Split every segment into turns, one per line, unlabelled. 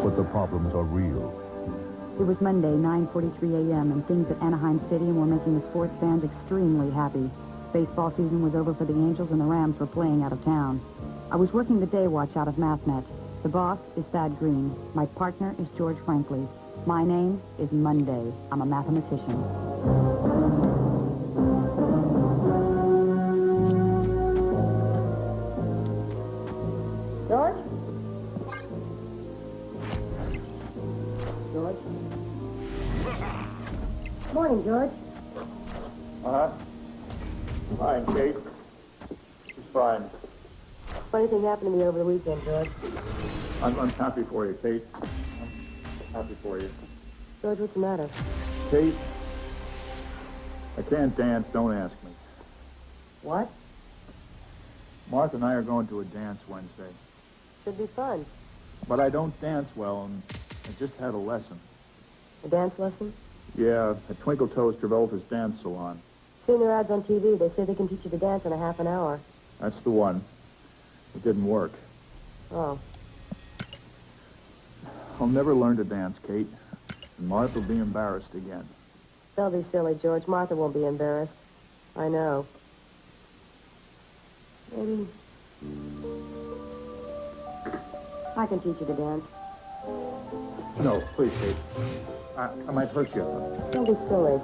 but the problems are real.
It was Monday, 9:43 a.m., and things at Anaheim Stadium were making the sports fans extremely happy. Baseball season was over for the Angels, and the Rams were playing out of town. I was working the day watch out of Mathnet. The boss is Thad Green. My partner is George Franklin. My name is Monday. I'm a mathematician. George? George? Morning, George.
Uh-huh. Fine, Kate. It's fine.
Funny thing happened to me over the weekend, George.
I'm happy for you, Kate. I'm happy for you.
George, what's the matter?
Kate, I can't dance. Don't ask me.
What?
Martha and I are going to a dance Wednesday.
Should be fun.
But I don't dance well, and I just had a lesson.
A dance lesson?
Yeah, at Twinkle Toes Travolta's dance salon.
Seen their ads on TV. They say they can teach you to dance in a half an hour.
That's the one. It didn't work.
Oh.
I'll never learn to dance, Kate. And Martha will be embarrassed again.
Don't be silly, George. Martha won't be embarrassed. I know. Maybe I can teach you to dance.
No, please, Kate. I might hurt you.
Don't be silly.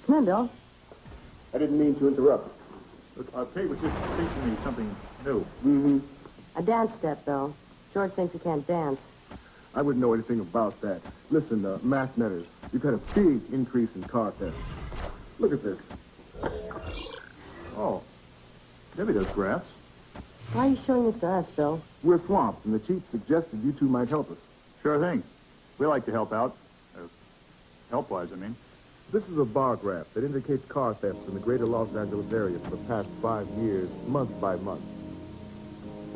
Come on, Bill.
I didn't mean to interrupt.
Look, Kate was just teaching me something new.
Mm-hmm.
A dance step, Bill. George thinks he can't dance.
I wouldn't know anything about that. Listen, Mathnetters, you've had a big increase in car theft. Look at this.
Oh. Debbie does graphs.
Why are you showing this to us, Bill?
We're swamped, and the chief suggested you two might help us.
Sure thing. We like to help out. Help-wise, I mean.
This is a bar graph that indicates car thefts in the greater Los Angeles area for the past 5 years, month by month.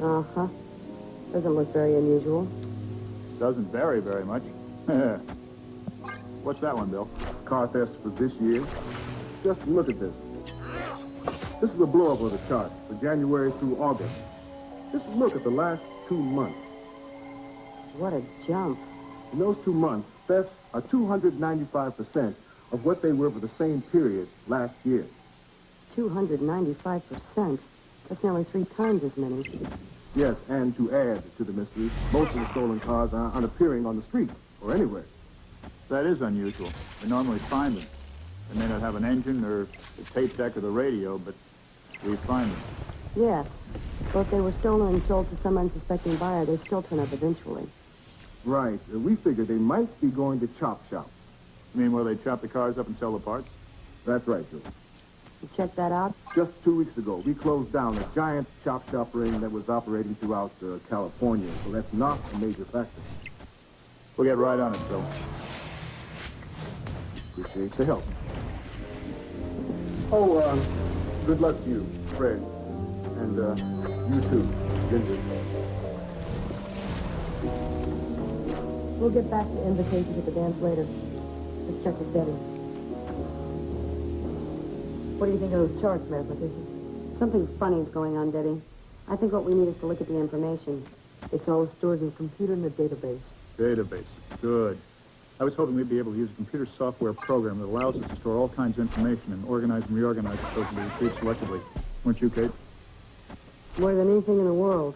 Uh-huh. Doesn't look very unusual.
Doesn't vary very much. What's that one, Bill?
Car thefts for this year. Just look at this. This is a blow-up of the chart for January through August. Just look at the last 2 months.
What a jump.
In those 2 months, thefts are 295% of what they were for the same period last year.
295%. That's nearly 3 times as many.
Yes, and to add to the mystery, most of the stolen cars aren't appearing on the street or anywhere.
That is unusual. We normally find them. They may not have an engine or the tape deck or the radio, but we find them.
Yes. But if they were stolen and sold to some unsuspecting buyer, they'd still turn up eventually.
Right. We figured they might be going to chop shop.
You mean where they chop the cars up and sell the parts?
That's right, Joe.
You check that out?
Just 2 weeks ago, we closed down a giant chop shop ring that was operating throughout California, so that's not a major factor.
We'll get right on it, Bill.
Appreciate the help. Oh, good luck to you, Fred. And, you too, Ginger.
We'll get back to invitations at the dance later. Let's check with Betty. What do you think of those charts, mathematician? Something funny is going on, Betty. I think what we need is to look at the information. It's all stored in a computer in a database.
Database. Good. I was hoping we'd be able to use a computer software program that allows us to store all kinds of information and organize and reorganize it so it can be retrieved selectively. Weren't you, Kate?
More than anything in the world.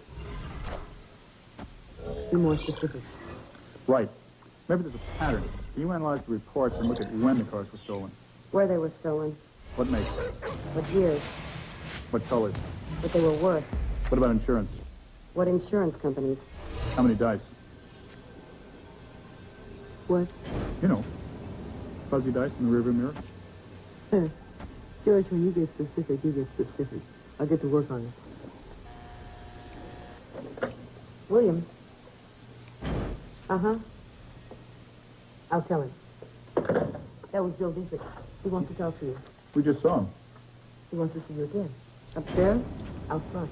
Be more specific.
Right. Maybe there's a pattern. Can you analyze the reports and look at when the cars were stolen?
Where they were stolen.
What make?
What years.
What colors?
What they were worth.
What about insurance?
What insurance companies.
How many dice?
What?
You know, fuzzy dice in the rearview mirror.
George, when you get specific, you get specific. I'll get to work on it. William. Uh-huh. I'll tell him. That was Bill Dietrich. He wants to talk to you.
We just saw him.
He wants to see you again. Upstairs? Out front.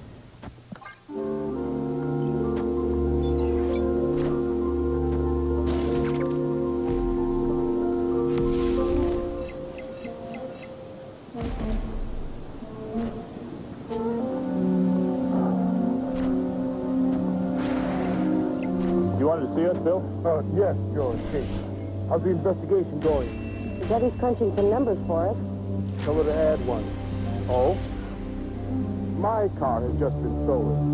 You wanted to see us, Bill?
Yes, George, Kate. How's the investigation going?
Debbie's crunching some numbers for us.
Tell her to add one. Oh? My car has just been stolen.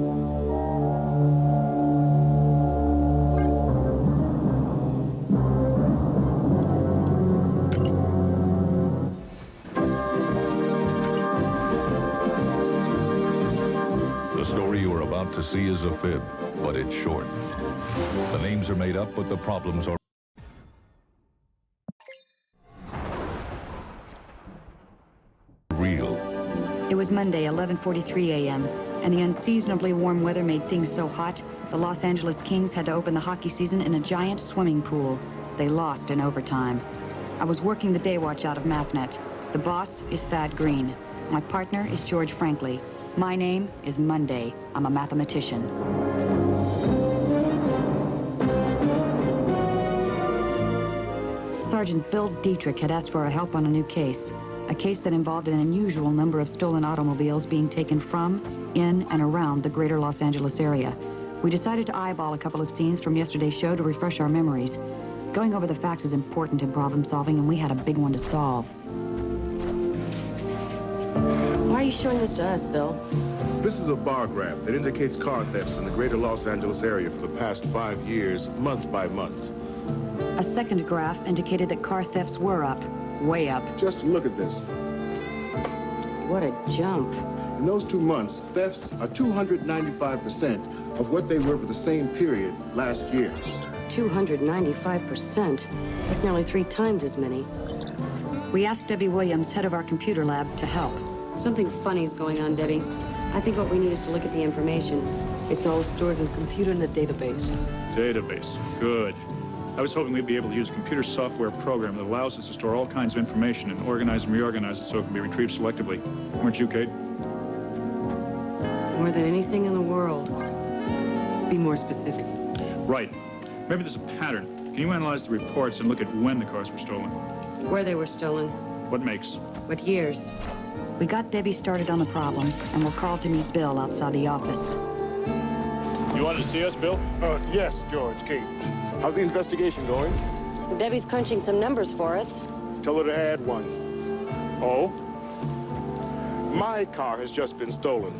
The story you are about to see is a fib, but it's short. The names are made up, but the problems are real.
It was Monday, 11:43 a.m., and the unseasonably warm weather made things so hot, the Los Angeles Kings had to open the hockey season in a giant swimming pool. They lost in overtime. I was working the day watch out of Mathnet. The boss is Thad Green. My partner is George Franklin. My name is Monday. I'm a mathematician. Sergeant Bill Dietrich had asked for our help on a new case. A case that involved an unusual number of stolen automobiles being taken from, in, and around the greater Los Angeles area. We decided to eyeball a couple of scenes from yesterday's show to refresh our memories. Going over the facts is important in problem solving, and we had a big one to solve.
Why are you showing this to us, Bill?
This is a bar graph that indicates car thefts in the greater Los Angeles area for the past 5 years, month by month.
A second graph indicated that car thefts were up, way up.
Just look at this.
What a jump.
In those 2 months, thefts are 295% of what they were for the same period last year.
295%. That's nearly 3 times as many.
We asked Debbie Williams, head of our computer lab, to help.
Something funny is going on, Debbie. I think what we need is to look at the information. It's all stored in a computer in the database.
Database. Good. I was hoping we'd be able to use a computer software program that allows us to store all kinds of information and organize and reorganize it so it can be retrieved selectively. Weren't you, Kate?
More than anything in the world. Be more specific.
Right. Maybe there's a pattern. Can you analyze the reports and look at when the cars were stolen?
Where they were stolen.
What makes?
What years.
We got Debbie started on the problem, and we're called to meet Bill outside the office.
You wanted to see us, Bill?
Yes, George, Kate. How's the investigation going?
Debbie's crunching some numbers for us.
Tell her to add one.
Oh?
My car has just been stolen.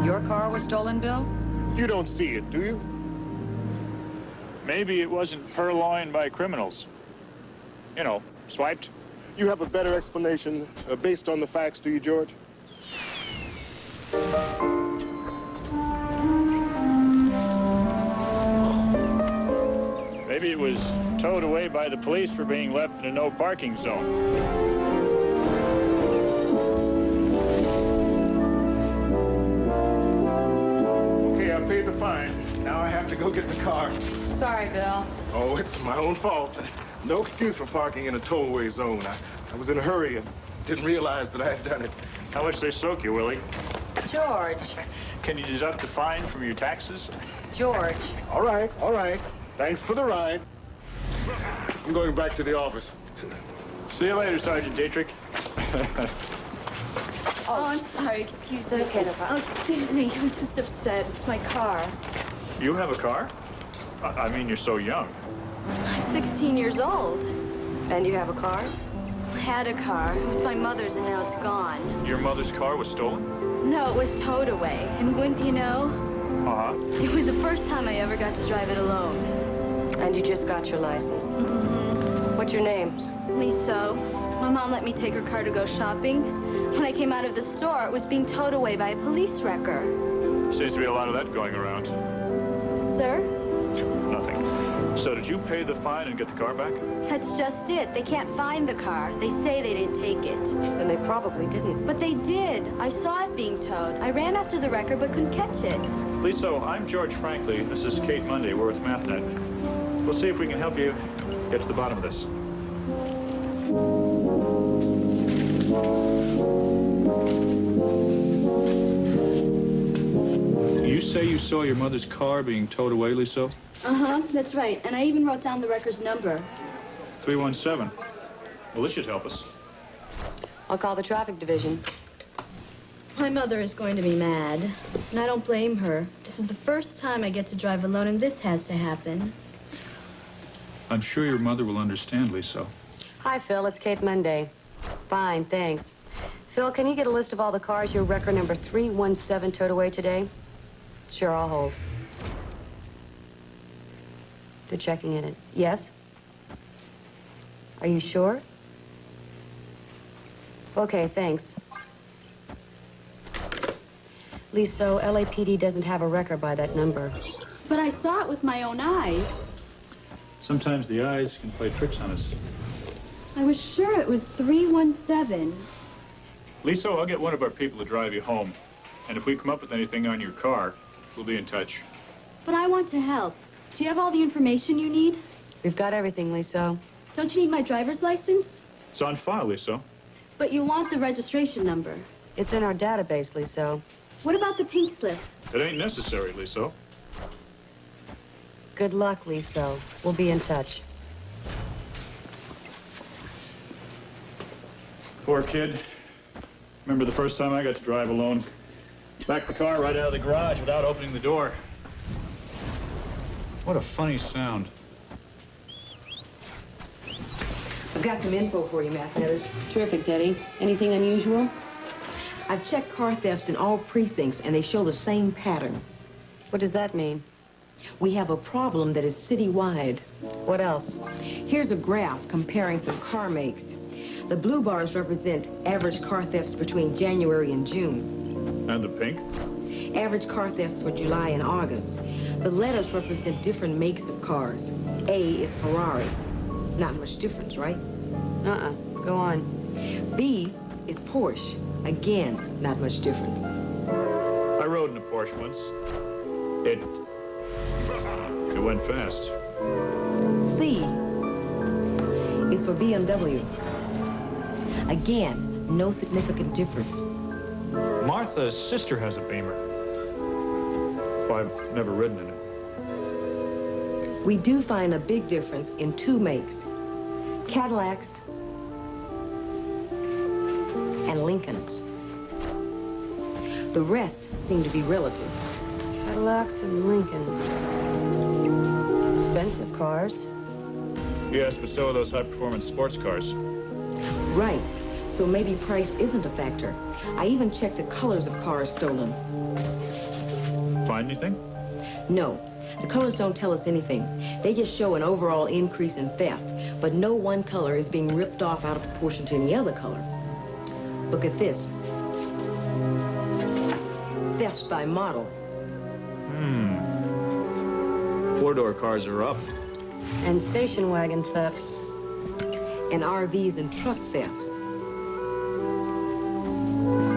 Your car was stolen, Bill?
You don't see it, do you?
Maybe it wasn't purloined by criminals. You know, swiped.
You have a better explanation based on the facts, do you, George?
Maybe it was towed away by the police for being left in a no parking zone.
Okay, I paid the fine. Now I have to go get the car.
Sorry, Bill.
Oh, it's my own fault. No excuse for parking in a tollway zone. I was in a hurry and didn't realize that I had done it.
How much they soak you, Willie?
George.
Can you deduct the fine from your taxes?
George.
All right, all right. Thanks for the ride. I'm going back to the office.
See you later, Sergeant Dietrich.
Oh, I'm sorry. Excuse me.
Okay, no
Oh,
problem.
excuse me. I'm just upset. It's my car.
You have a car? I mean, you're so young.
I'm 16 years old.
And you have a car?
I had a car. It was my mother's, and now it's gone.
Your mother's car was stolen?
No, it was towed away. And wouldn't you know?
Uh-huh.
It was the first time I ever got to drive it alone.
And you just got your license.
Mm-hmm.
What's your name?
Lisa, my mom let me take her car to go shopping. When I came out of the store, it was being towed away by a police wrecker.
Seems to be a lot of that going around.
Sir?
Nothing. So did you pay the fine and get the car back?
That's just it. They can't find the car. They say they didn't take it.
Then they probably didn't.
But they did. I saw it being towed. I ran after the wrecker but couldn't catch it.
Lisa, I'm George Franklin. This is Kate Monday. We're with Mathnet. We'll see if we can help you get to the bottom of this. You say you saw your mother's car being towed away, Lisa?
Uh-huh, that's right. And I even wrote down the wrecker's number.
317. Well, this should help us.
I'll call the traffic division.
My mother is going to be mad, and I don't blame her. This is the first time I get to drive alone, and this has to happen.
I'm sure your mother will understand, Lisa.
Hi, Phil. It's Kate Monday. Fine, thanks. Phil, can you get a list of all the cars your record number 317 towed away today? Sure, I'll hold. They're checking in it. Yes? Are you sure? Okay, thanks. Lisa, LAPD doesn't have a record by that number.
But I saw it with my own eyes.
Sometimes the eyes can play tricks on us.
I was sure it was 317.
Lisa, I'll get one of our people to drive you home. And if we come up with anything on your car, we'll be in touch.
But I want to help. Do you have all the information you need?
We've got everything, Lisa.
Don't you need my driver's license?
It's on file, Lisa.
But you want the registration number.
It's in our database, Lisa.
What about the pink slip?
It ain't necessary, Lisa.
Good luck, Lisa. We'll be in touch.
Poor kid. Remember the first time I got to drive alone? Backed the car right out of the garage without opening the door. What a funny sound.
I've got some info for you, Mathnet. Terrific, Daddy. Anything unusual?
I've checked car thefts in all precincts, and they show the same pattern.
What does that mean?
We have a problem that is citywide.
What else?
Here's a graph comparing some car makes. The blue bars represent average car thefts between January and June.
And the pink?
Average car thefts for July and August. The letters represent different makes of cars. A is Ferrari. Not much difference, right?
Go on.
B is Porsche. Again, not much difference.
I rode in a Porsche once. It went fast.
C is for BMW. Again, no significant difference.
Martha's sister has a Beamer. I've never ridden in it.
We do find a big difference in two makes. Cadillacs and Lincolns. The rest seem to be relative.
Cadillacs and Lincolns. Expensive cars.
Yes, but so are those high-performance sports cars.
Right. So maybe price isn't a factor. I even checked the colors of cars stolen.
Find anything?
No. The colors don't tell us anything. They just show an overall increase in theft, but no one color is being ripped off out of proportion to any other color. Look at this. Thefts by model.
Four-door cars are up.
And station wagon thefts.
And RVs and truck thefts.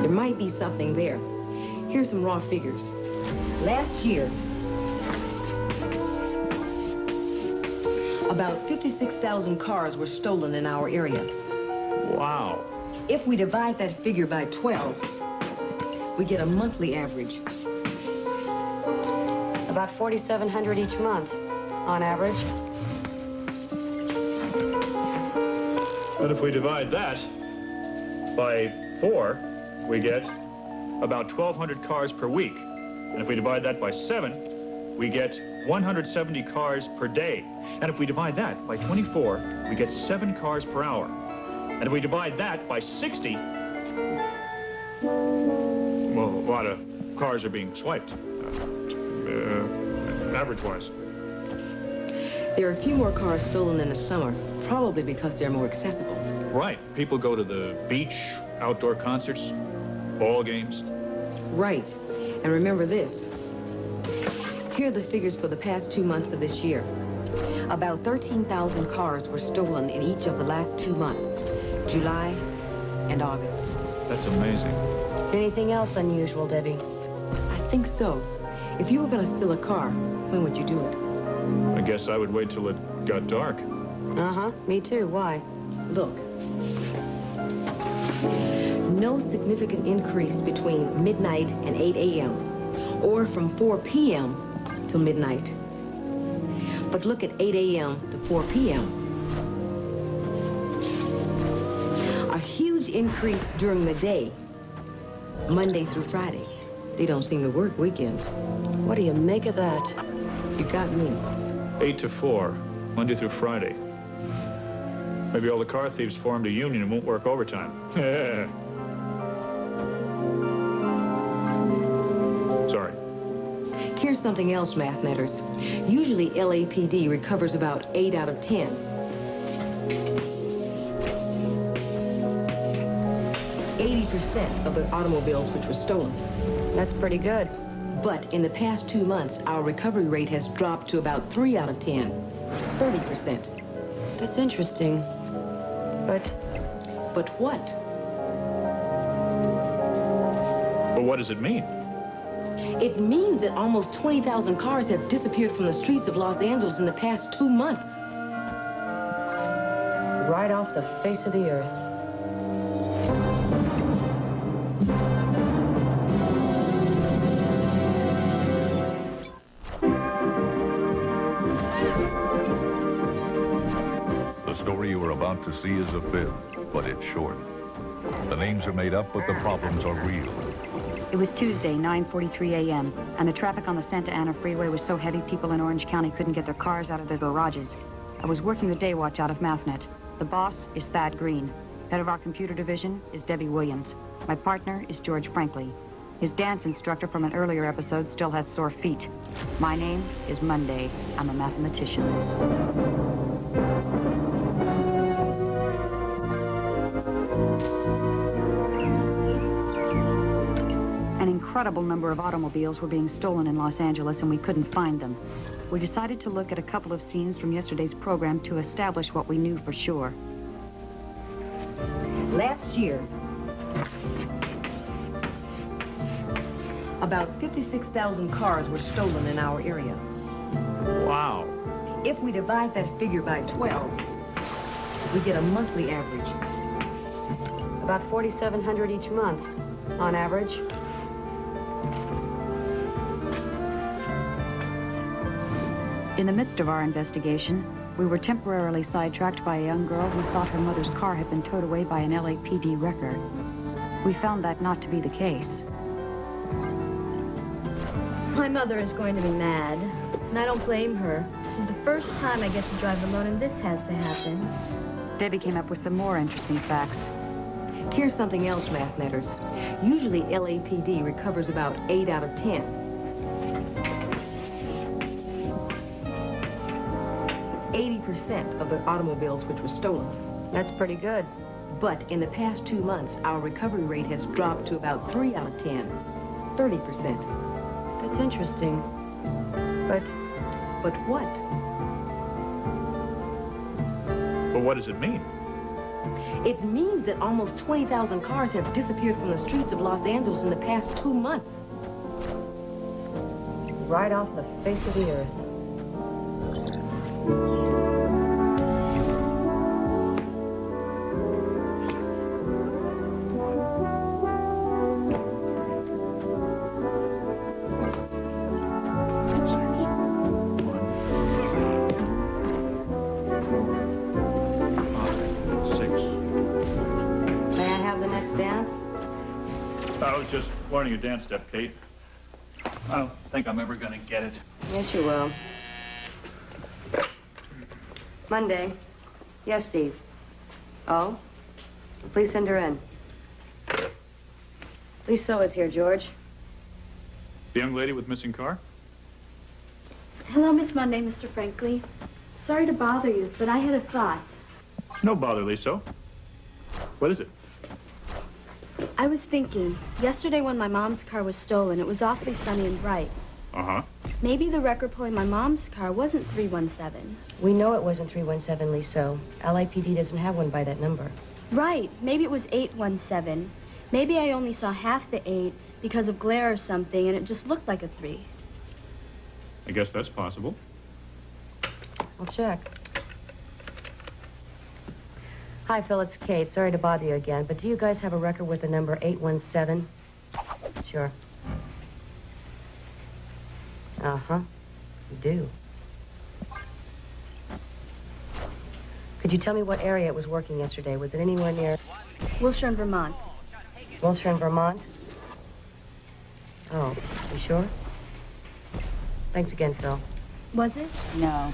There might be something there. Here's some raw figures. Last year, about 56,000 cars were stolen in our area.
Wow.
If we divide that figure by 12, we get a monthly average.
About 4,700 each month, on average.
And if we divide that by 4, we get about 1,200 cars per week. And if we divide that by 7, we get 170 cars per day. And if we divide that by 24, we get 7 cars per hour. And if we divide that by 60, well, a lot of cars are being swiped, average-wise.
There are a few more cars stolen in the summer, probably because they're more accessible.
Right. People go to the beach, outdoor concerts, ball games.
Right. And remember this. Here are the figures for the past 2 months of this year. About 13,000 cars were stolen in each of the last 2 months, July and August.
That's amazing.
Anything else unusual, Debbie?
I think so. If you were going to steal a car, when would you do it?
I guess I would wait till it got dark.
Me too. Why?
Look. No significant increase between midnight and 8 a.m. or from 4 p.m. till midnight. But look at 8 a.m. to 4 p.m. huge increase during the day, Monday through Friday. They don't seem to work weekends.
What do you make of that?
You got me.
8 to 4, Monday through Friday. Maybe all the car thieves formed a union and won't work overtime. Sorry.
Here's something else, Mathnetters. Usually LAPD recovers about 8 out of 10. 80% of the automobiles which were stolen.
That's pretty good.
But in the past 2 months, our recovery rate has dropped to about 3 out of 10. 30%.
That's interesting. But
what?
But what does it mean?
It means that almost 20,000 cars have disappeared from the streets of Los Angeles in the past 2 months.
right off the face of the earth.
The story you are about to see is a fib, but it's short. The names are made up, but the problems are real.
It was Tuesday, 9:43 a.m., and the traffic on the Santa Ana freeway was so heavy people in Orange County couldn't get their cars out of their garages. I was working the day watch out of Mathnet. The boss is Thad Green. Head of our computer division is Debbie Williams. My partner is George Frankley. His dance instructor from an earlier episode still has sore feet. My name is Monday. I'm a mathematician. An incredible number of automobiles were being stolen in Los Angeles, and we couldn't find them. We decided to look at a couple of scenes from yesterday's program to establish what we knew for sure.
Last year, about 56,000 cars were stolen in our area.
Wow.
If we divide that figure by 12, we get a monthly average.
About 4,700 each month, on average.
In the midst of our investigation, we were temporarily sidetracked by a young girl who thought her mother's car had been towed away by an LAPD wrecker. We found that not to be the case.
My mother is going to be mad, and I don't blame her. This is the first time I get to drive alone, and this has to happen.
Debbie came up with some more interesting facts.
Here's something else, Mathnetters. Usually LAPD recovers about 8 out of 10. 80% of the automobiles which were stolen.
That's pretty good.
But in the past 2 months, our recovery rate has dropped to about 3 out of 10. 30%.
That's interesting. But
what?
But what does it mean?
It means that almost 20,000 cars have disappeared from the streets of Los Angeles in the past 2 months.
right off the face of the earth.
I was just learning a dance step, Kate. I don't think I'm ever going to get it.
Yes, you will. Monday. Yes, Steve. Oh? Please send her in. Lisa is here, George.
The young lady with missing car?
Hello, Miss Monday, Mr. Frankley. Sorry to bother you, but I had a thought.
No bother, Lisa. What is it?
I was thinking, yesterday when my mom's car was stolen, it was awfully sunny and bright.
Uh-huh.
Maybe the wrecker pulling my mom's car wasn't 317.
We know it wasn't 317, Lisa. LAPD doesn't have one by that number.
Right. Maybe it was 817. Maybe I only saw half the 8 because of glare or something, and it just looked like a 3.
I guess that's possible.
I'll check. Hi, Phil, it's Kate. Sorry to bother you again, but do you guys have a record with the number 817? Sure. Uh-huh. You do. Could you tell me what area it was working yesterday? Was it anywhere near
Wilshire in Vermont.
Wilshire in Vermont? Oh, you sure? Thanks again, Phil.
Was it?
No.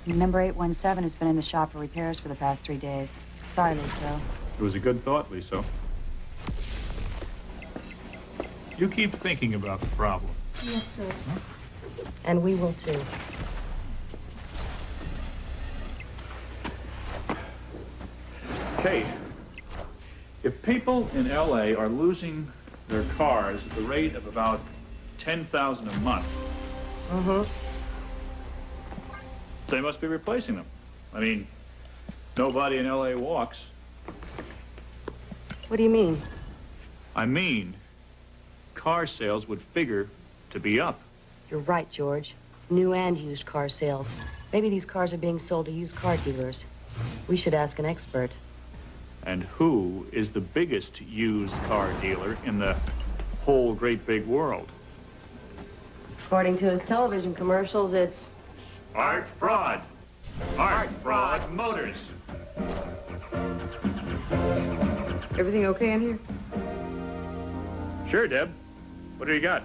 Number 817 has been in the shop for repairs for the past 3 days. Sorry, Lisa.
It was a good thought, Lisa. You keep thinking about the problem.
Yes, sir.
And we will too.
Okay. If people in L.A. are losing their cars at the rate of about 10,000 a month, they must be replacing them. I mean, nobody in L.A. walks.
What do you mean?
I mean, car sales would figure to be up.
You're right, George. New and used car sales. Maybe these cars are being sold to used car dealers. We should ask an expert.
And who is the biggest used car dealer in the whole great big world?
According to his television commercials, it's...
Art Fraud. Art Fraud Motors.
Everything okay in here?
Sure, Deb. What do you got?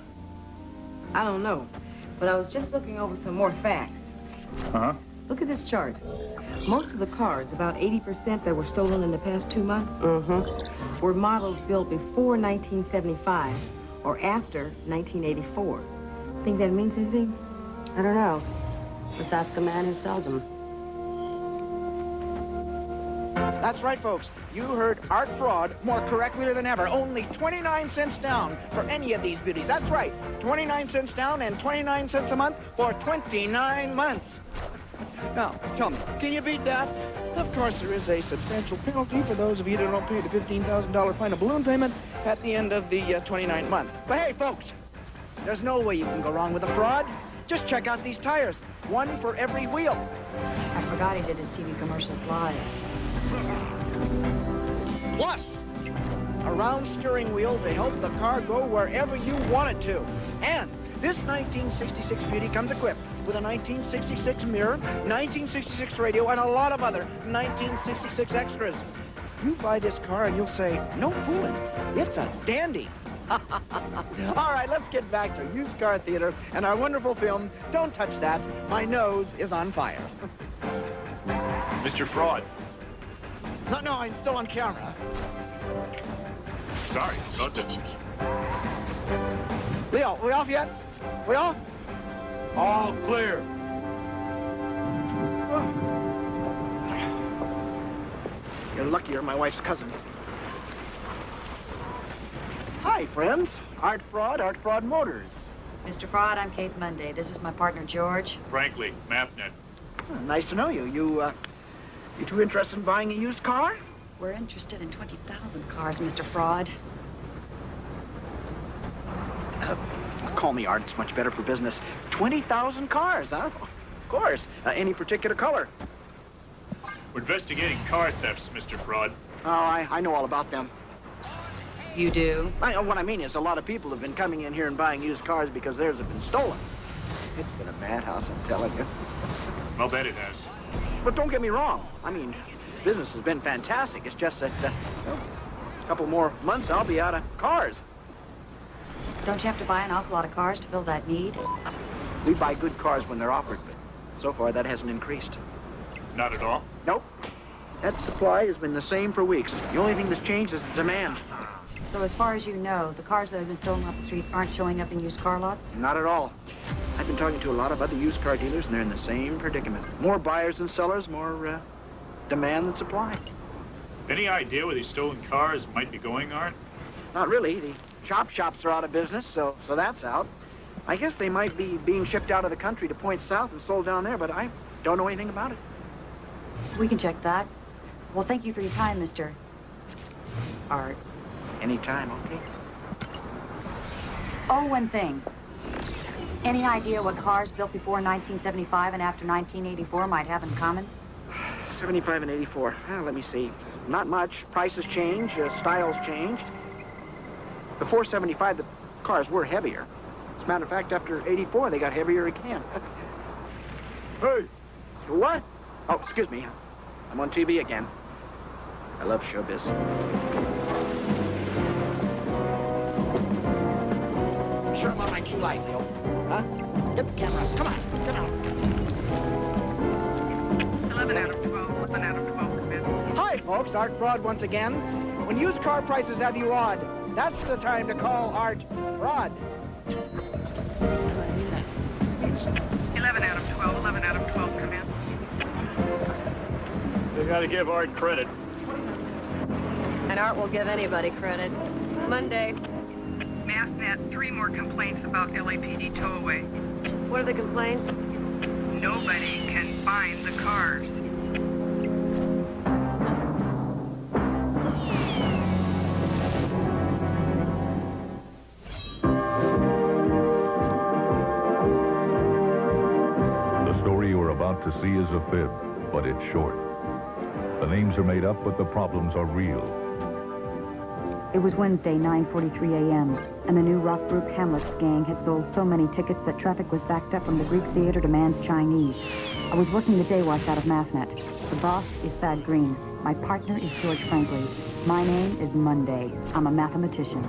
I don't know, but I was just looking over some more facts.
Uh-huh.
Look at this chart. Most of the cars, about 80% that were stolen in the past 2 months, were models built before 1975 or after 1984. Think that means anything?
I don't know. Let's ask the man who sells them.
That's right, folks. You heard Art Fraud more correctly than ever. Only 29 cents down for any of these beauties. That's right. 29 cents down and 29 cents a month for 29 months. Now, tell me, can you beat that? Of course, there is a substantial penalty for those of you that don't pay the $15,000 final balloon payment at the end of the 29th month. But hey, folks, there's no way you can go wrong with a fraud. Just check out these tires. One for every wheel.
I forgot he did his TV commercials live.
Plus, a round steering wheel to help the car go wherever you want it to. And this 1966 beauty comes equipped with a 1966 mirror, 1966 radio, and a lot of other 1966 extras. You buy this car and you'll say, no fooling, it's a dandy. All right, let's get back to Used Car Theater and our wonderful film, Don't Touch That, My Nose is on Fire.
Mr. Fraud.
No, I'm still on camera.
Sorry, about to...
Leo, we off yet? We off?
All clear.
You're lucky you're my wife's cousin. Hi, friends. Art Fraud Motors.
Mr. Fraud, I'm Kate Monday. This is my partner, George.
Frankly, Mathnet.
Nice to know you. You two interested in buying a used car?
We're interested in 20,000 cars, Mr. Fraud.
Call me Art. It's much better for business. 20,000 cars, huh? Of course. Any particular color?
We're investigating car thefts, Mr. Fraud.
Oh, I know all about them.
You do?
What I mean is a lot of people have been coming in here and buying used cars because theirs have been stolen. It's been a madhouse, I'm telling you.
I'll bet it has.
But don't get me wrong. I mean, business has been fantastic. It's just that, a couple more months, I'll be out of cars.
Don't you have to buy an awful lot of cars to fill that need?
We buy good cars when they're offered, but so far that hasn't increased.
Not at all.
Nope. That supply has been the same for weeks. The only thing that's changed is the demand.
So as far as you know, the cars that have been stolen off the streets aren't showing up in used car lots?
Not at all. I've been talking to a lot of other used car dealers, and they're in the same predicament. More buyers than sellers, more demand than supply.
Any idea where these stolen cars might be going, Art?
Not really. The shops are out of business, so that's out. I guess they might be being shipped out of the country to points south and sold down there, but I don't know anything about it.
We can check that. Well, thank you for your time, Mr. Art.
Anytime, okay?
Oh, one thing. Any idea what cars built before 1975 and after 1984 might have in common?
75 and 84. Let me see. Not much. Prices change, styles change. Before 75, the cars were heavier. As a matter of fact, after 84, they got heavier again. Hey! What? Oh, excuse me. I'm on TV again. I love showbiz. Sure, I'm on my cue light, Bill. Huh? Get the camera. Come on. Come on.
11 out of 12. 11 out of 12. Come in.
Hi, folks. Art Fraud once again. When used car prices have you awed, that's the time to call Art Fraud.
11 out of 12. 11 out of 12. Come in.
They gotta give Art credit.
And Art will give anybody credit. Monday.
Mathnet, 3 more complaints about LAPD towaway.
What are the complaints?
Nobody can find the cars.
The story you are about to see is a fib, but it's short. The names are made up, but the problems are real.
It was Wednesday, 9:43 a.m., and the new rock group Hamlet's gang had sold so many tickets that traffic was backed up from the Greek Theater to Mann's Chinese. I was working the day watch out of Mathnet. The boss is Thad Green. My partner is George Franklin. My name is Monday. I'm a mathematician.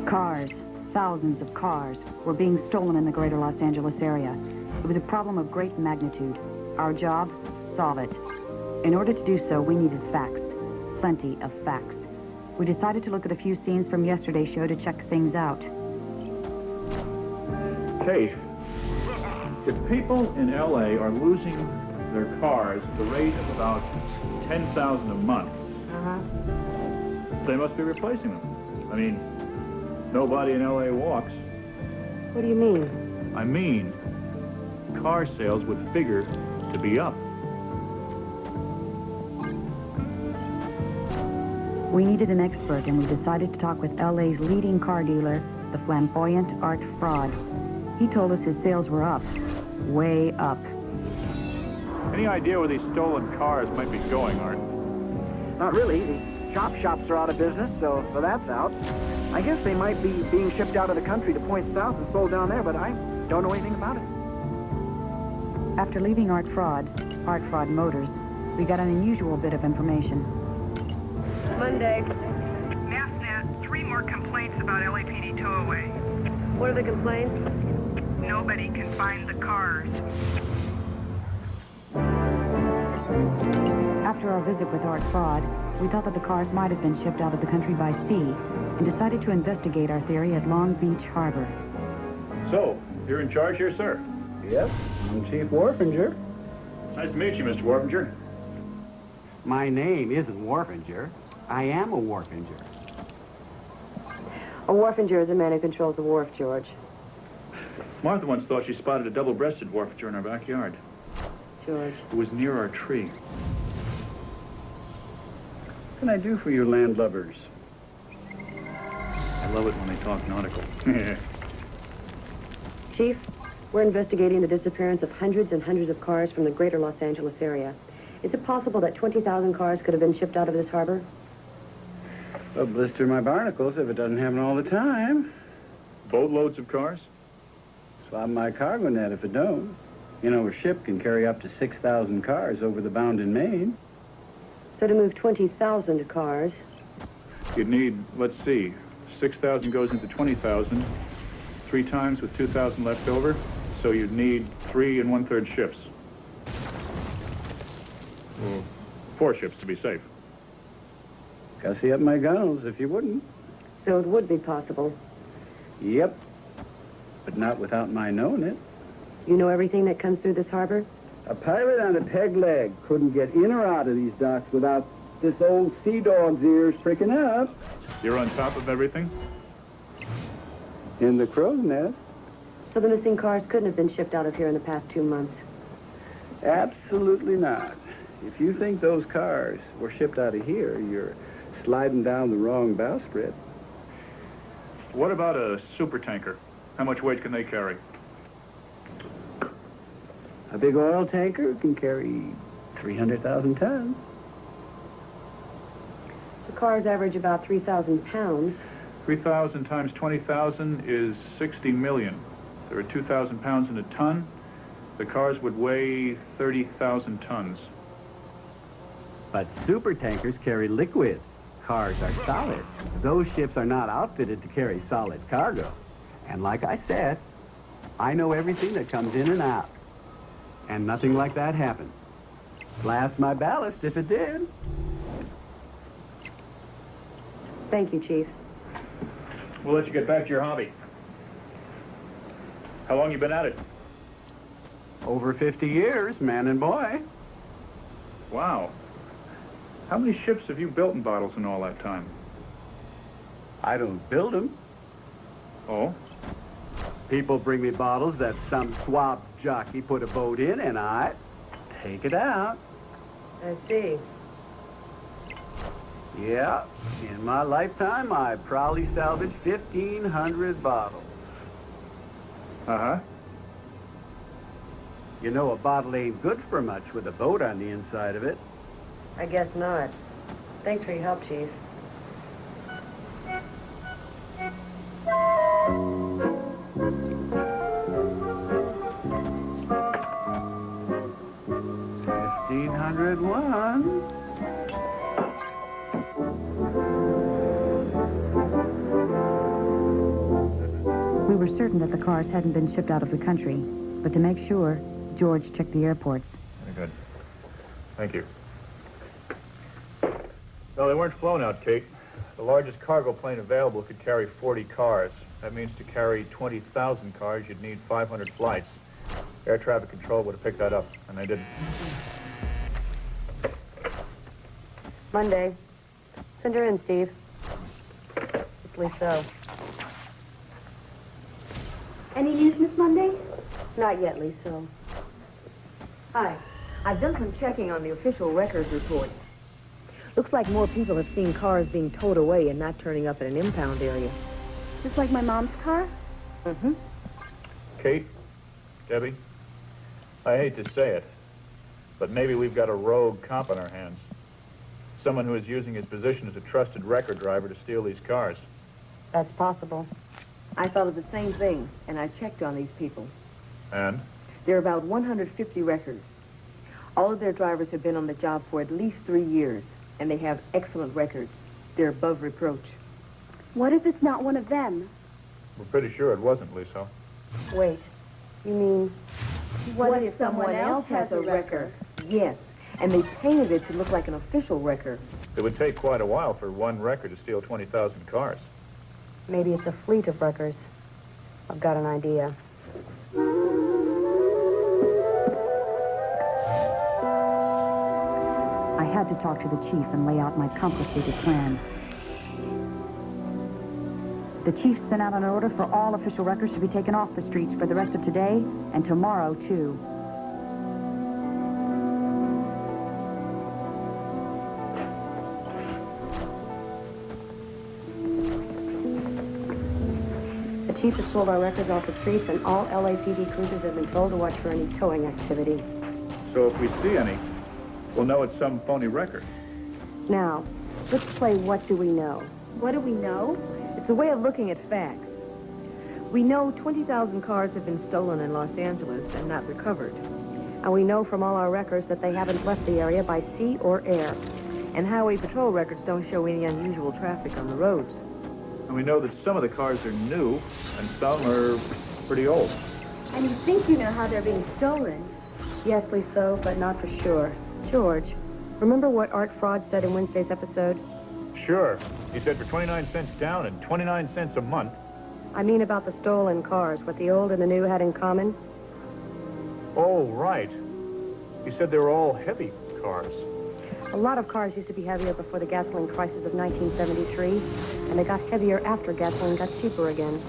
Cars, thousands of cars, were being stolen in the greater Los Angeles area. It was a problem of great magnitude. Our job, solve it. In order to do so, we needed facts. Plenty of facts. We decided to look at a few scenes from yesterday's show to check things out.
Hey, if people in LA are losing their cars at the rate of about 10,000 a month, they must be replacing them. I mean, nobody in LA walks.
What do you mean?
I mean, car sales would figure to be up.
We needed an expert, and we decided to talk with LA's leading car dealer, the flamboyant Art Fraud. He told us his sales were up. Way up.
Any idea where these stolen cars might be going, Art?
Not really. The shops are out of business, so that's out. I guess they might be being shipped out of the country to points south and sold down there, but I don't know anything about it.
After leaving Art Fraud Motors, we got an unusual bit of information.
Monday.
Mathnet, 3 more complaints about LAPD towaway.
What are the complaints?
Nobody can find the cars.
After our visit with Art Fraud, we thought that the cars might have been shipped out of the country by sea, and decided to investigate our theory at Long Beach Harbor.
So, you're in charge here, sir?
Yep, I'm Chief Warfinger.
Nice to meet you, Mr. Warfinger.
My name isn't Warfinger. I am a Warfinger.
A wharfinger is a man who controls a wharf, George.
Martha once thought she spotted a double-breasted wharfinger in our backyard.
George.
It was near our tree.
What can I do for you landlubbers?
I love it when they talk nautical.
Chief, we're investigating the disappearance of hundreds and hundreds of cars from the greater Los Angeles area. Is it possible that 20,000 cars could have been shipped out of this harbor?
Well, blister my barnacles if it doesn't happen all the time.
Boatloads of cars?
Swab my cargo net if it don't. You know, a ship can carry up to 6,000 cars over the Bound in Maine.
So to move 20,000 cars...
You'd need, let's see, 6,000 goes into 20,000, 3 times with 2,000 left over, so you'd need 3 1/3 ships. Well, 4 ships to be safe.
Gussy up my gunnels if you wouldn't.
So it would be possible.
Yep. But not without my knowing it.
You know everything that comes through this harbor?
A pilot on a peg leg couldn't get in or out of these docks without this old sea dog's ears pricking up.
You're on top of everything?
In the crow's nest.
So the missing cars couldn't have been shipped out of here in the past 2 months.
Absolutely not. If you think those cars were shipped out of here, you're sliding down the wrong bowsprit.
What about a supertanker? How much weight can they carry?
A big oil tanker can carry 300,000 tons.
The cars average about 3,000 pounds.
3,000 times 20,000 is 60 million. There are 2,000 pounds in a ton. The cars would weigh 30,000 tons.
But super tankers carry liquid. Cars are solid. Those ships are not outfitted to carry solid cargo. And like I said, I know everything that comes in and out. And nothing like that happened. Blast my ballast if it did.
Thank you, Chief.
We'll let you get back to your hobby. How long you been at it?
Over 50 years, man and boy.
Wow. How many ships have you built in bottles in all that time?
I don't build them.
Oh?
People bring me bottles that some swab jockey put a boat in, and I take it out.
I see.
Yeah, in my lifetime, I probably salvaged 1,500 bottles.
Uh-huh.
You know, a bottle ain't good for much with a boat on the inside of it.
I guess not. Thanks for your help, Chief.
$1,501.
We were certain that the cars hadn't been shipped out of the country, but to make sure, George checked the airports.
Very good. Thank you. No, they weren't flown out, Kate. The largest cargo plane available could carry 40 cars. That means to carry 20,000 cars, you'd need 500 flights. Air traffic control would have picked that up, and they didn't.
Monday. Send her in, Steve. Hopefully so.
Any news, Miss Monday?
Not yet, Lisa.
Hi. I've done some checking on the official records reports. Looks like more people have seen cars being towed away and not turning up at an impound area.
Just like my mom's car?
Mm-hmm.
Kate, Debbie, I hate to say it, but maybe we've got a rogue cop on our hands. Someone who is using his position as a trusted record driver to steal these cars.
That's possible.
I thought of the same thing, and I checked on these people.
And?
There are about 150 records. All of their drivers have been on the job for at least 3 years, and they have excellent records. They're above reproach.
What if it's not one of them?
We're pretty sure it wasn't, Lisa.
Wait. You mean...
What if someone else has a record?
Yes, and they painted it to look like an official record.
It would take quite a while for one record to steal 20,000 cars.
Maybe it's a fleet of wreckers. I've got an idea.
I had to talk to the chief and lay out my complicated plan. The chief sent out an order for all official records to be taken off the streets for the rest of today and tomorrow, too.
The chief has pulled our records off the streets, and all LAPD cruisers have been told to watch for any towing activity.
So if we see any, we'll know it's some phony record.
Now, let's play What Do We Know?
What do we know?
It's a way of looking at facts. We know 20,000 cars have been stolen in Los Angeles and not recovered.
And we know from all our records that they haven't left the area by sea or air.
And highway patrol records don't show any unusual traffic on the roads.
And we know that some of the cars are new, and some are pretty old.
And you think you know how they're being stolen?
Yes, Lisa, but not for sure. George, remember what Art Fraud said in Wednesday's episode?
Sure. He said for 29 cents down and 29 cents a month.
I mean about the stolen cars, what the old and the new had in common.
Oh, right. He said they were all heavy cars.
A lot of cars used to be heavier before the gasoline crisis of 1973, and they got heavier after gasoline got cheaper again.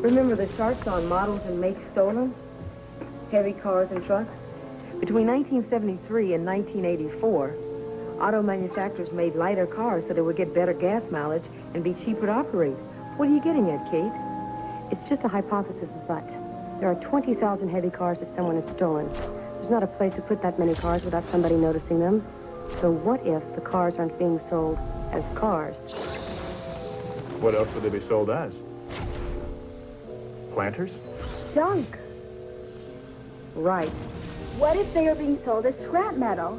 Remember the charts on models and makes stolen? Heavy cars and trucks? Between 1973 and 1984, auto manufacturers made lighter cars so they would get better gas mileage and be cheaper to operate. What are you getting at, Kate?
It's just a hypothesis, but there are 20,000 heavy cars that someone has stolen. There's not a place to put that many cars without somebody noticing them. So what if the cars aren't being sold as cars?
What else would they be sold as? Planters?
Junk.
Right.
What if they are being sold as scrap metal?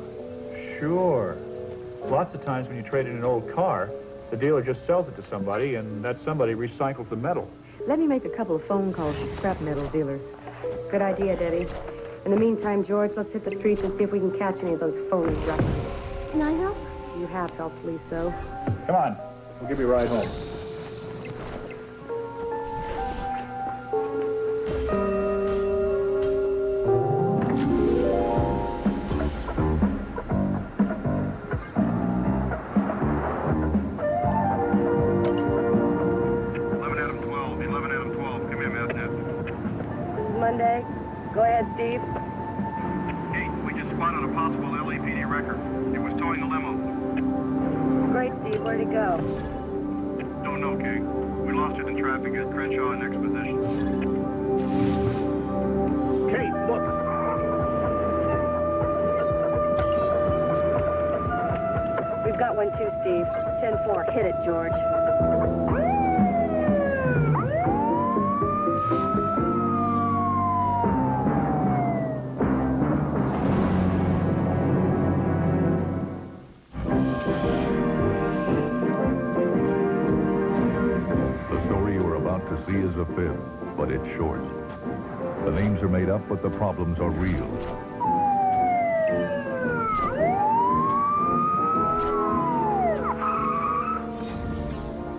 Sure. Lots of times when you trade in an old car, the dealer just sells it to somebody, and that somebody recycles the metal.
Let me make a couple of phone calls to scrap metal dealers. Good idea, Debbie. In the meantime, George, let's hit the streets and see if we can catch any of those phony records.
Can I help?
You have helped, Liso.
Come on. We'll give you a ride home.
Monday. Go ahead, Steve.
Kate, we just spotted a possible LAPD record. It was towing a limo.
Great, Steve. Where'd it go?
Don't know, Kate. We lost it in traffic at Crenshaw and Exposition.
Kate, look.
We've got one too, Steve. 10-4. Hit it, George.
To see is a fib, but it's short. The names are made up, but the problems are real.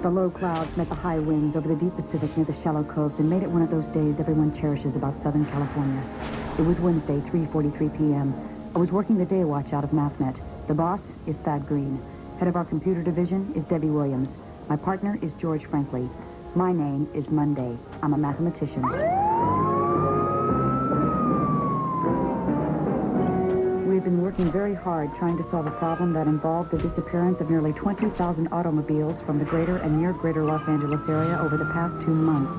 The low clouds met the high winds over the deep Pacific near the shallow coast and made it one of those days everyone cherishes about Southern California. It was Wednesday, 3:43 p.m. I was working the day watch out of Mathnet. The boss is Thad Green. Head of our computer division is Debbie Williams. My partner is George Franklin. My name is Monday. I'm a mathematician. We've been working very hard trying to solve a problem that involved the disappearance of nearly 20,000 automobiles from the greater and near greater Los Angeles area over the past 2 months.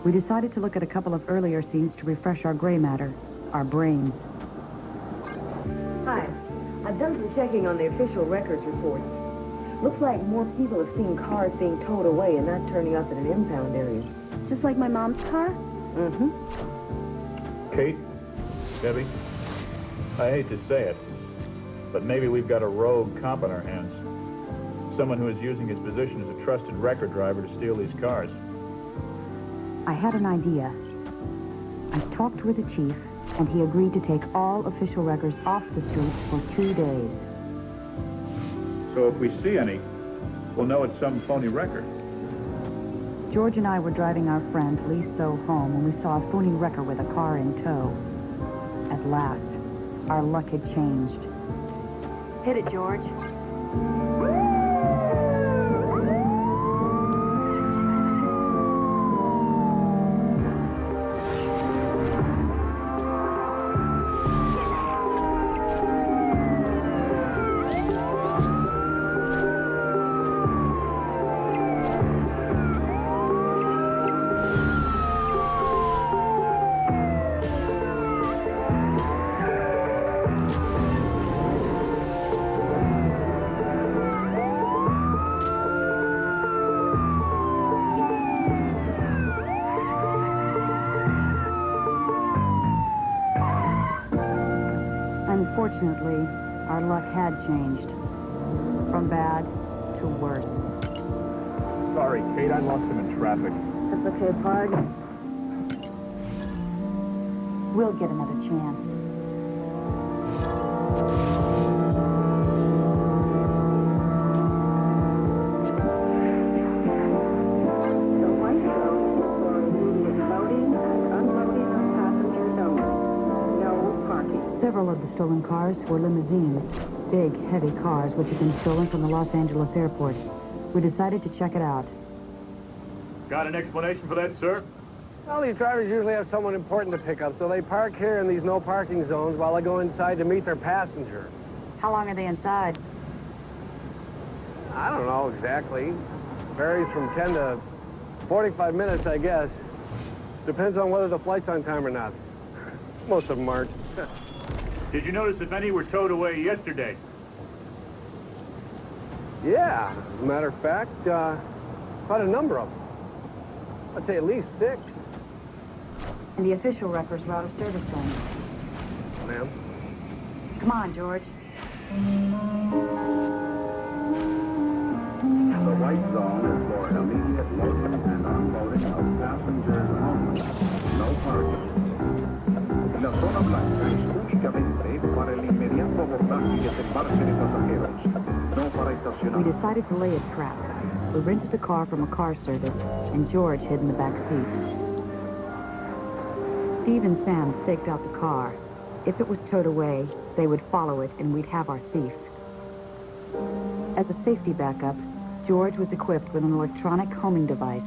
We decided to look at a couple of earlier scenes to refresh our gray matter, our brains.
Hi. I've done some checking on the official records reports. Looks like more people have seen cars being towed away and not turning up at an impound area.
Just like my mom's car?
Mm-hmm.
Kate, Debbie, I hate to say it, but maybe we've got a rogue cop on our hands. Someone who is using his position as a trusted record driver to steal these cars.
I had an idea. I talked with the chief, and he agreed to take all official records off the streets for 2 days.
So if we see any, we'll know it's some phony record.
George and I were driving our friend Liso home when we saw a phony wrecker with a car in tow. At last, our luck had changed.
Hit it, George.
Unfortunately, our luck had changed. From bad to worse.
Sorry, Kate, I lost him in traffic.
That's okay, Pard.
We'll get another chance.
The white zone is for immediate loading and unloading of passengers only. No parking.
Several of the stolen cars were limousines, big, heavy cars which had been stolen from the Los Angeles airport. We decided to check it out.
Got an explanation for that, sir?
Well, these drivers usually have someone important to pick up, so they park here in these no parking zones while they go inside to meet their passenger.
How long are they inside?
I don't know exactly. Varies from 10 to 45 minutes, I guess. Depends on whether the flight's on time or not. Most of them aren't.
Did you notice if any were towed away yesterday?
Yeah, as a matter of fact, Quite a number of them. I'd say at least 6.
And the official records were out of service then.
Ma'am?
Come on, George.
The white zone is for immediate loading and unloading of passengers only. No parking. La zona blanca es únicamente para el inmediato abordaje y desembarque de pasajeros. No para estacionar.
We decided to lay a trap. We rented a car from a car service, and George hid in the back seat. Steve and Sam staked out the car. If it was towed away, they would follow it, and we'd have our thief. As a safety backup, George was equipped with an electronic homing device.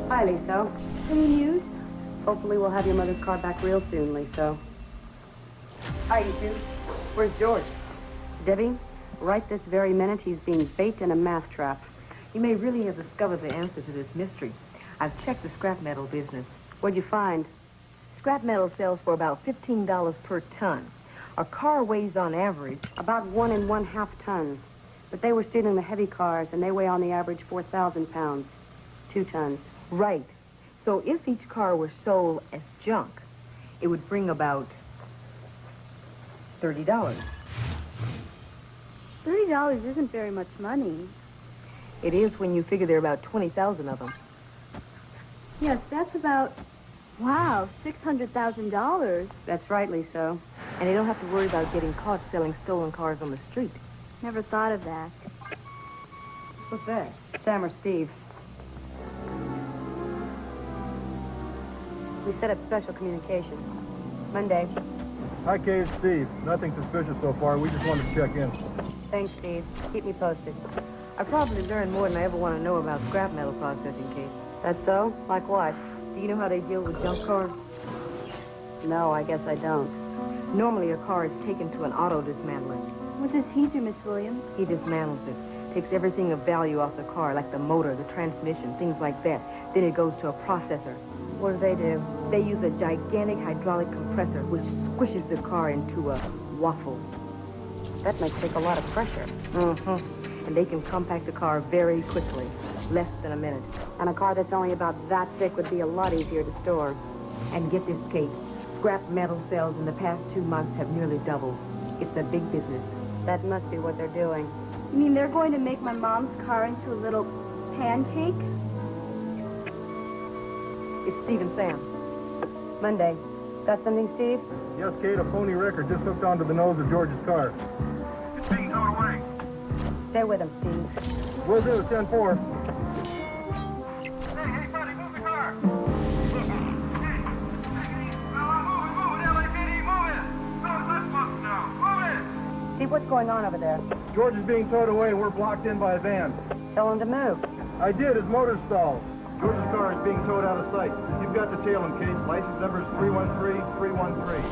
Hi, Lisa.
Any news?
Hopefully we'll have your mother's car back real soon, Lisa. Hi, you two. Where's George? Debbie, right this very minute he's being bait in a math trap.
You may really have discovered the answer to this mystery. I've checked the scrap metal business.
What'd you find?
Scrap metal sells for about $15 per ton. A car weighs on average
About 1 1/2 tons. But they were stealing the heavy cars, and they weigh on the average 4,000 pounds. 2 tons.
Right. So if each car were sold as junk, it would bring about $30.
$30 isn't very much money.
It is when you figure there are about 20,000 of them.
Yes, that's about, wow, $600,000.
That's right, Lisa.
And they don't have to worry about getting caught selling stolen cars on the street.
Never thought of that.
What's that? Sam or Steve? We set up special communication. Monday.
Hi, Kate, it's Steve. Nothing suspicious so far. We just wanted to check in.
Thanks, Steve. Keep me posted.
I probably learned more than I ever want to know about scrap metal processing, Kate.
That's so? Like what?
Do you know how they deal with junk cars?
No, I guess I don't.
Normally, a car is taken to an auto dismantler.
What does he do, Miss Williams?
He dismantles it, takes everything of value off the car, like the motor, the transmission, things like that. Then it goes to a processor.
What do they do?
They use a gigantic hydraulic compressor, which squishes the car into a waffle.
That might take a lot of pressure.
Mm-hmm. And they can compact the car very quickly, less than a minute.
And a car that's only about that thick would be a lot easier to store.
And get this, Kate, scrap metal sales in the past 2 months have nearly doubled. It's a big business.
That must be what they're doing.
You mean they're going to make my mom's car into a little pancake?
It's Steve and Sam.
Monday. Got something, Steve?
Yes, Kate, a phony record just hooked onto the nose of George's car.
It's being towed away.
Stay with him, Steve.
We'll do, 10-4.
Hey, buddy, move the car. Hey, move it, LAPD, move it. No, let's move now. Move it.
Steve, what's going on over there?
George is being towed away and we're blocked in by a van.
Tell him to move.
I did, his motor's stalled. George's car is being towed out of sight. You've got to tail him, Kate. License number is 313-313.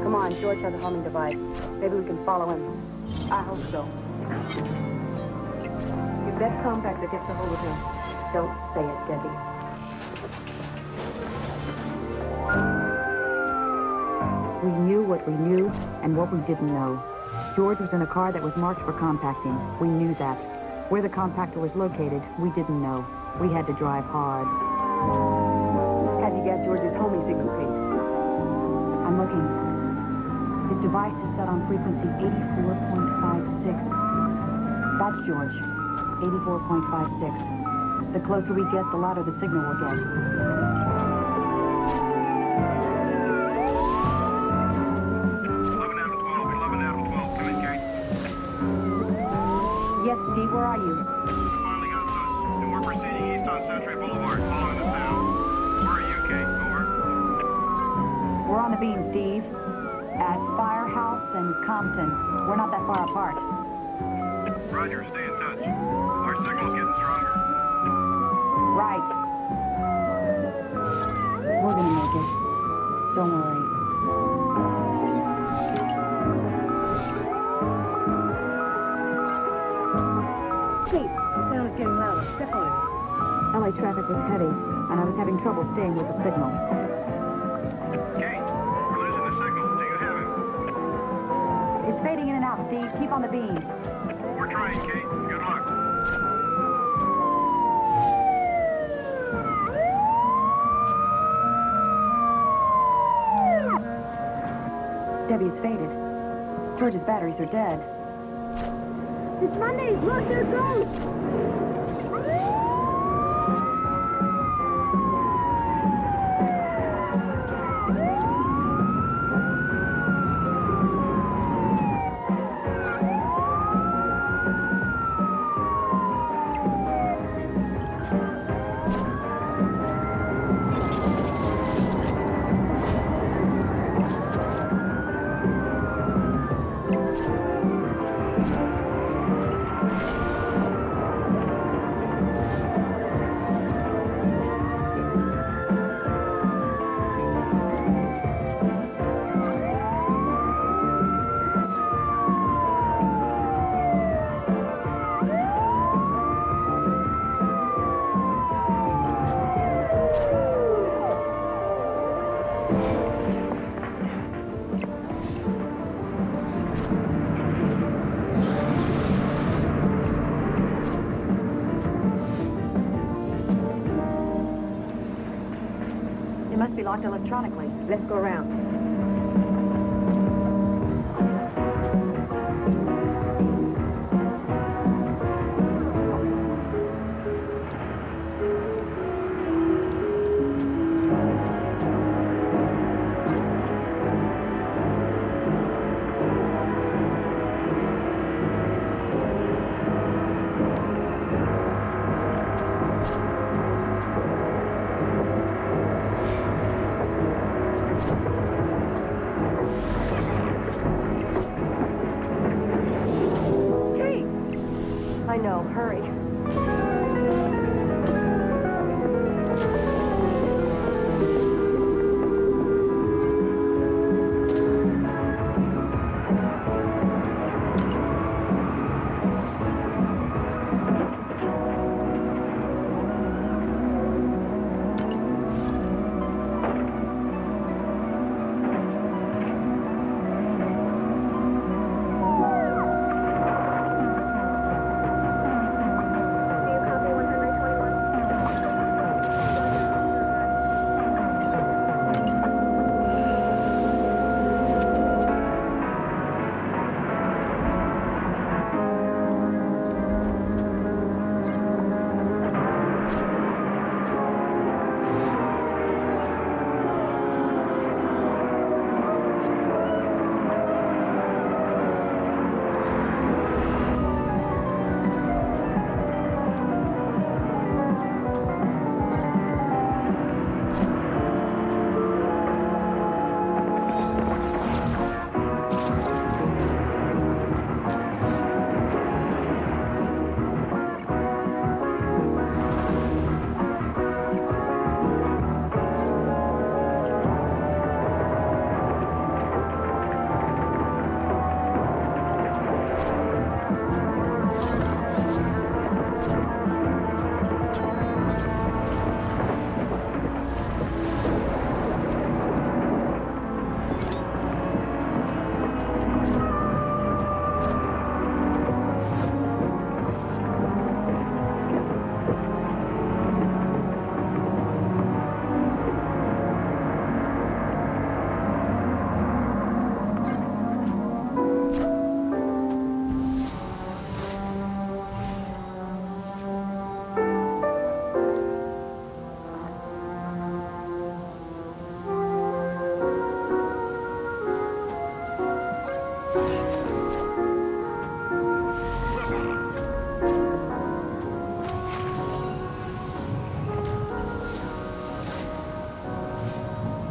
Come on, George has a homing device. Maybe we can follow him.
I hope so. If that compactor gets a hold of him,
Don't say it, Debbie.
We knew what we knew and what we didn't know. George was in a car that was marked for compacting. We knew that. Where the compactor was located, we didn't know. We had to drive hard.
have you got George's homing signal, Kate?
I'm looking. His device is set on frequency 84.56. That's George. 84.56. The closer we get, the louder the signal will get.
11 Adam 12, 11 Adam 12. Come in, Kate.
Yes, Steve, where are you?
Finally got us, and we're proceeding east on Century Boulevard, following the sound. Where are you, Kate? Over.
We're on the beam, Steve. At Firehouse and Compton. We're not that far apart.
Roger, stay in touch. Our signal's getting stronger.
Right. We're gonna make it. Don't worry.
Kate, the sound's getting louder. Step on it.
LA traffic was heavy, and I was having trouble staying with the signal.
Kate, we're losing the signal. Do you have it?
It's fading in and out, Steve. Keep on the beam.
We're trying, Kate. Good luck.
Debbie, it's faded. George's batteries are dead.
It's Monday. Look, there it goes.
It must be locked electronically.
Let's go around.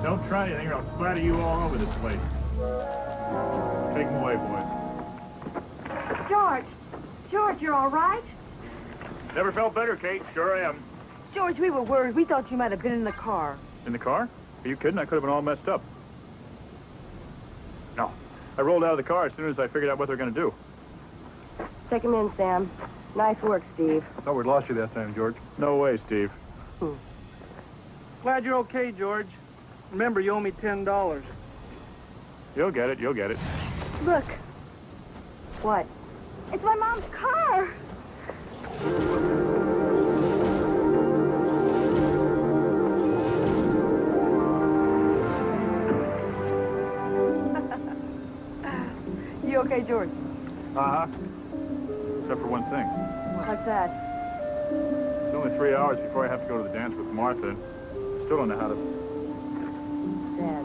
Don't try anything or I'll splatter you all over this place. Take them away, boys.
George! George, you're all right?
Never felt better, Kate. Sure I am.
George, we were worried. We thought you might have been in the car.
In the car? Are you kidding? I could have been all messed up. No. I rolled out of the car as soon as I figured out what they're going to do.
Take him in, Sam. Nice work, Steve.
Thought we'd lost you that time, George.
No way, Steve.
Glad you're okay, George. Remember, you owe me $10.
You'll get it. You'll get it.
Look. What? It's my mom's car! You okay, George?
Uh-huh. Except for one thing.
What's that?
It's only 3 hours before I have to go to the dance with Martha. And still don't know how to...
Dad.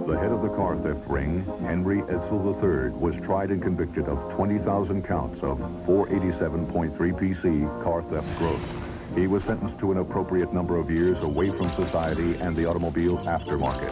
The head of the car theft ring, Henry Edsel III, was tried and convicted of 20,000 counts of 487.3 PC car theft gross. He was sentenced to an appropriate number of years away from society and the automobile aftermarket.